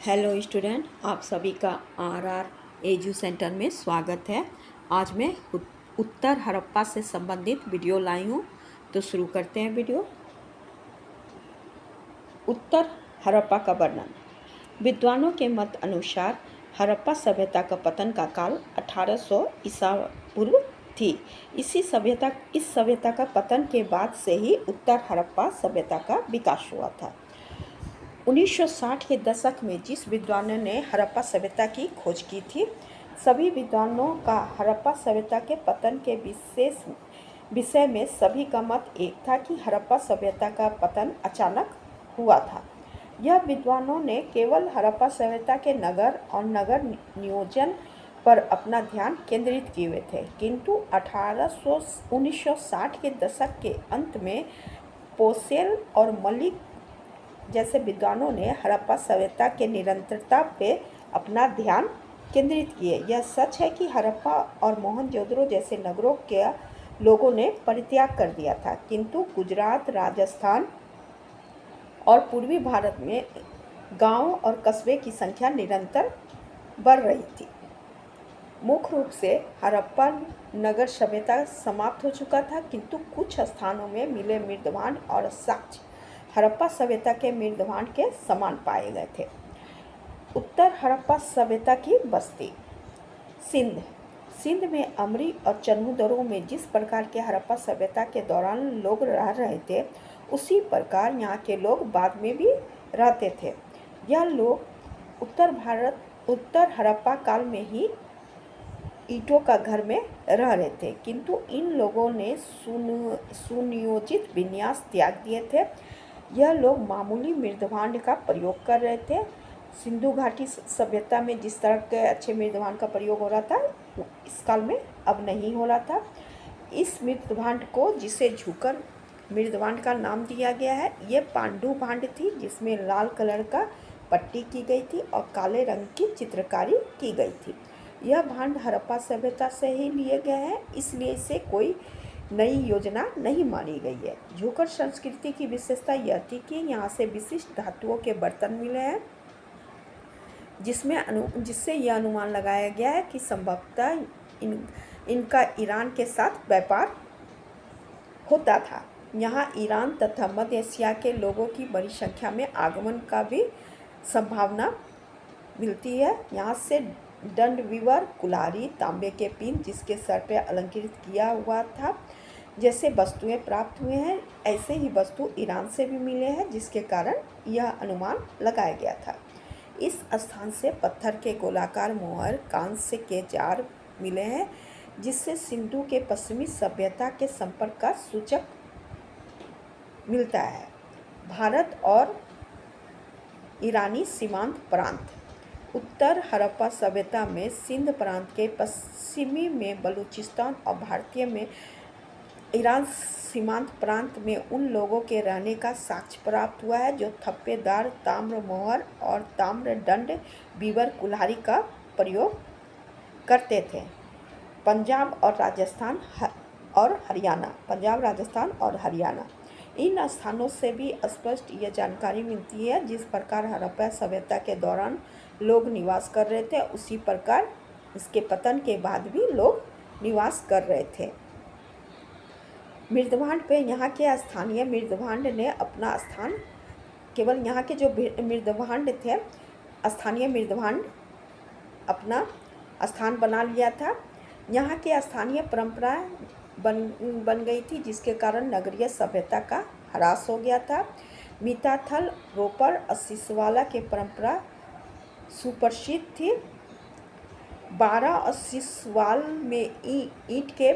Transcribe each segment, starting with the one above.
Hello student, आप सभी का आर एजू सेंटर में स्वागत है। आज मैं उत्तर हड़प्पा से संबंधित वीडियो लाई हूँ, तो शुरू करते हैं वीडियो। उत्तर हड़प्पा का वर्णन। विद्वानों के मत अनुसार हड़प्पा सभ्यता का पतन का काल 1800 ईसा पूर्व थी। इस सभ्यता का पतन के बाद से ही उत्तर हड़प्पा सभ्यता का विकास हुआ था। 1960 के दशक में जिस विद्वानों ने हड़प्पा सभ्यता की खोज की थी, सभी विद्वानों का हड़प्पा सभ्यता के पतन के विषय में सभी का मत एक था कि हड़प्पा सभ्यता का पतन अचानक हुआ था। यह विद्वानों ने केवल हड़प्पा सभ्यता के नगर और नगर नियोजन पर अपना ध्यान केंद्रित किए हुए थे, किंतु 1960 के दशक के अंत में पोसेल और मलिक जैसे विद्वानों ने हड़प्पा सभ्यता के निरंतरता पे अपना ध्यान केंद्रित किए। यह सच है कि हड़प्पा और मोहनजोदड़ो जैसे नगरों के लोगों ने परित्याग कर दिया था, किंतु गुजरात, राजस्थान और पूर्वी भारत में गांव और कस्बे की संख्या निरंतर बढ़ रही थी। मुख्य रूप से हड़प्पा नगर सभ्यता समाप्त हो चुका था, किंतु कुछ स्थानों में मिले मृदभांड और साक्ष्य हड़प्पा सभ्यता के मृदभांड के समान पाए गए थे। उत्तर हड़प्पा सभ्यता की बस्ती। सिंध में अमरी और चन्हू में जिस प्रकार के हड़प्पा सभ्यता के दौरान लोग रह रहे थे, उसी प्रकार यहाँ के लोग बाद में भी रहते थे। यह लोग उत्तर हड़प्पा काल में ही ईंटों का घर में रह रहे थे, किंतु इन लोगों ने सुनियोजित विन्यास त्याग दिए थे। यह लोग मामूली मृदभांड का प्रयोग कर रहे थे। सिंधु घाटी सभ्यता में जिस तरह के अच्छे मृदभांड का प्रयोग हो रहा था, इस काल में अब नहीं हो रहा था। इस मृदभांड को, जिसे झुकर मृदभांड का नाम दिया गया है, ये पांडु भांड थी, जिसमें लाल कलर का पट्टी की गई थी और काले रंग की चित्रकारी की गई थी। यह भांड हड़प्पा सभ्यता से ही लिए गए हैं, इसलिए इसे कोई नई योजना नहीं मानी गई है। झुकर संस्कृति की विशेषता यह थी कि यहाँ से विशिष्ट धातुओं के बर्तन मिले हैं, जिससे यह अनुमान लगाया गया है कि संभवतः इनका ईरान के साथ व्यापार होता था। यहाँ ईरान तथा मध्य एशिया के लोगों की बड़ी संख्या में आगमन का भी संभावना मिलती है। यहाँ से दंडविवर, कुल्हाड़ी, तांबे के पिन जिसके सर पे अलंकृत किया हुआ था, जैसे वस्तुएं प्राप्त हुए हैं। ऐसे ही वस्तु ईरान से भी मिले हैं, जिसके कारण यह अनुमान लगाया गया था। इस स्थान से पत्थर के गोलाकार मोहर, कांस्य के जार मिले हैं, जिससे सिंधु के पश्चिमी सभ्यता के संपर्क का सूचक मिलता है। भारत और ईरानी सीमांत प्रांत। उत्तर हड़प्पा सभ्यता में सिंध प्रांत के पश्चिमी में बलूचिस्तान और भारतीय में ईरान सीमांत प्रांत में उन लोगों के रहने का साक्ष्य प्राप्त हुआ है जो थप्पेदार, ताम्र मोहर और ताम्र दंड बीवर कुल्हाड़ी का प्रयोग करते थे। पंजाब, राजस्थान और हरियाणा, इन स्थानों से भी स्पष्ट यह जानकारी मिलती है जिस प्रकार हड़प्पा सभ्यता के दौरान लोग निवास कर रहे थे, उसी प्रकार इसके पतन के बाद भी लोग निवास कर रहे थे। मृदभांड पे यहाँ के स्थानीय मृदभांड ने अपना स्थान, केवल यहाँ के जो मृदभांड थे, स्थानीय मृदभांड अपना स्थान बना लिया था। यहाँ के स्थानीय परंपरा बन गई थी, जिसके कारण नगरीय सभ्यता का ह्रास हो गया था। मीताथल, रोपर और सिसवाला के परंपरा सुप्रसिद्ध थी। 12 और सिसवाल में ईंट के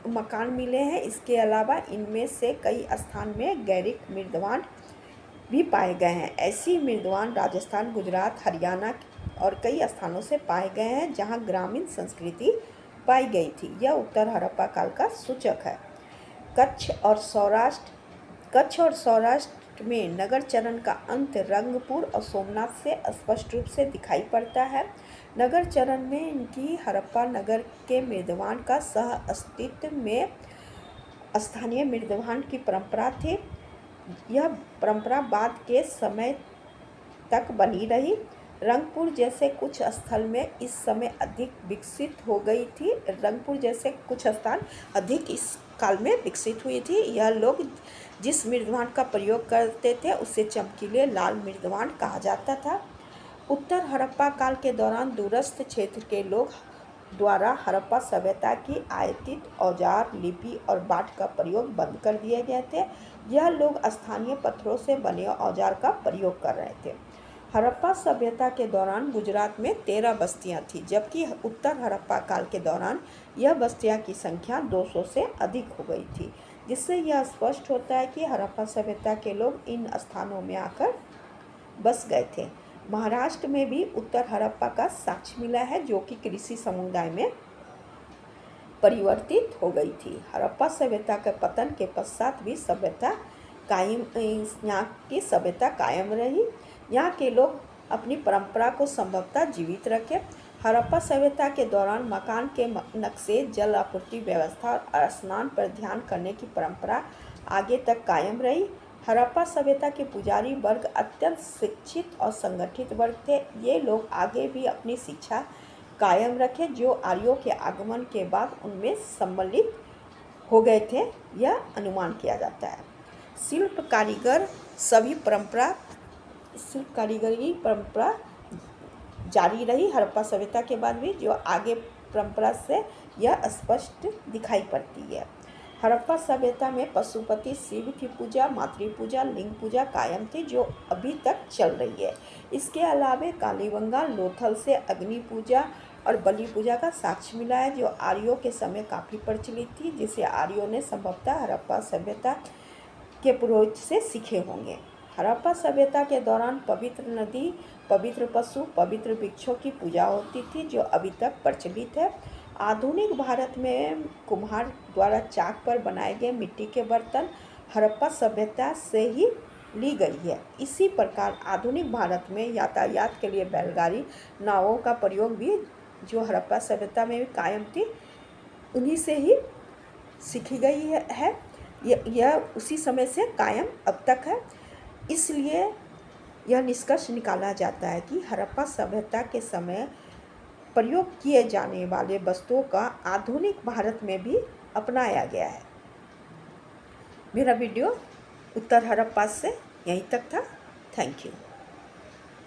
मकान मिले हैं। इसके अलावा इनमें से कई स्थान में गैरिक मृदभांड भी पाए गए हैं। ऐसी मृदभांड राजस्थान, गुजरात, हरियाणा और कई स्थानों से पाए गए हैं, जहां ग्रामीण संस्कृति पाई गई थी। यह उत्तर हड़प्पा काल का सूचक है। कच्छ और सौराष्ट्र में नगर चरण का अंत रंगपुर और सोमनाथ से स्पष्ट रूप से दिखाई पड़ता है। नगर चरण में इनकी हड़प्पा नगर के मृदभांड का सह अस्तित्व में स्थानीय मृदभांड की परंपरा थी। यह परंपरा बाद के समय तक बनी रही। रंगपुर जैसे कुछ स्थल में इस समय अधिक विकसित हो गई थी। रंगपुर जैसे कुछ स्थान अधिक इस काल में विकसित हुई थी। यह लोग जिस मृदवान का प्रयोग करते थे उसे चमकीले लाल मृदवान कहा जाता था। उत्तर हड़प्पा काल के दौरान दूरस्थ क्षेत्र के लोग द्वारा हड़प्पा सभ्यता की आयातित औजार, लिपि और बाट का प्रयोग बंद कर दिए गए थे। यह लोग स्थानीय पत्थरों से बने औजार का प्रयोग कर रहे थे। हड़प्पा सभ्यता के दौरान गुजरात में 13 बस्तियां थीं, जबकि उत्तर हड़प्पा काल के दौरान यह बस्तियां की संख्या 200 से अधिक हो गई थी, जिससे यह स्पष्ट होता है कि हड़प्पा सभ्यता के लोग इन स्थानों में आकर बस गए थे। महाराष्ट्र में भी उत्तर हड़प्पा का साक्ष्य मिला है, जो कि कृषि समुदाय में परिवर्तित हो गई थी। हड़प्पा सभ्यता के पतन के पश्चात भी यहाँ की सभ्यता कायम रही। यहाँ के लोग अपनी परंपरा को संभवतः जीवित रखे। हड़प्पा सभ्यता के दौरान मकान के नक्शे, जल आपूर्ति व्यवस्था और स्नान पर ध्यान करने की परंपरा आगे तक कायम रही। हड़प्पा सभ्यता के पुजारी वर्ग अत्यंत शिक्षित और संगठित वर्ग थे। ये लोग आगे भी अपनी शिक्षा कायम रखे, जो आर्यों के आगमन के बाद उनमें सम्मिलित हो गए थे, यह अनुमान किया जाता है। शिल्प कारीगरी परंपरा जारी रही हड़प्पा सभ्यता के बाद भी, जो आगे परंपरा से यह स्पष्ट दिखाई पड़ती है। हड़प्पा सभ्यता में पशुपति शिव की पूजा, मातृ पूजा, लिंग पूजा कायम थी, जो अभी तक चल रही है। इसके अलावा कालीबंगा, लोथल से अग्नि पूजा और बलि पूजा का साक्ष्य मिला है, जो आर्यों के समय काफ़ी प्रचलित थी, जिसे आर्यों ने संभवतः हड़प्पा सभ्यता के पुरोहित से सीखे होंगे। हड़प्पा सभ्यता के दौरान पवित्र नदी, पवित्र पशु, पवित्र वृक्षों की पूजा होती थी, जो अभी तक प्रचलित है। आधुनिक भारत में कुम्हार द्वारा चाक पर बनाए गए मिट्टी के बर्तन हड़प्पा सभ्यता से ही ली गई है। इसी प्रकार आधुनिक भारत में यातायात के लिए बैलगाड़ी, नावों का प्रयोग भी, जो हड़प्पा सभ्यता में भी कायम थी, उन्हीं से ही सीखी गई है। यह उसी समय से कायम अब तक है। इसलिए यह निष्कर्ष निकाला जाता है कि हड़प्पा सभ्यता के समय प्रयोग किए जाने वाले वस्तुओं का आधुनिक भारत में भी अपनाया गया है। मेरा वीडियो उत्तर हड़प्पा से यहीं तक था। Thank you.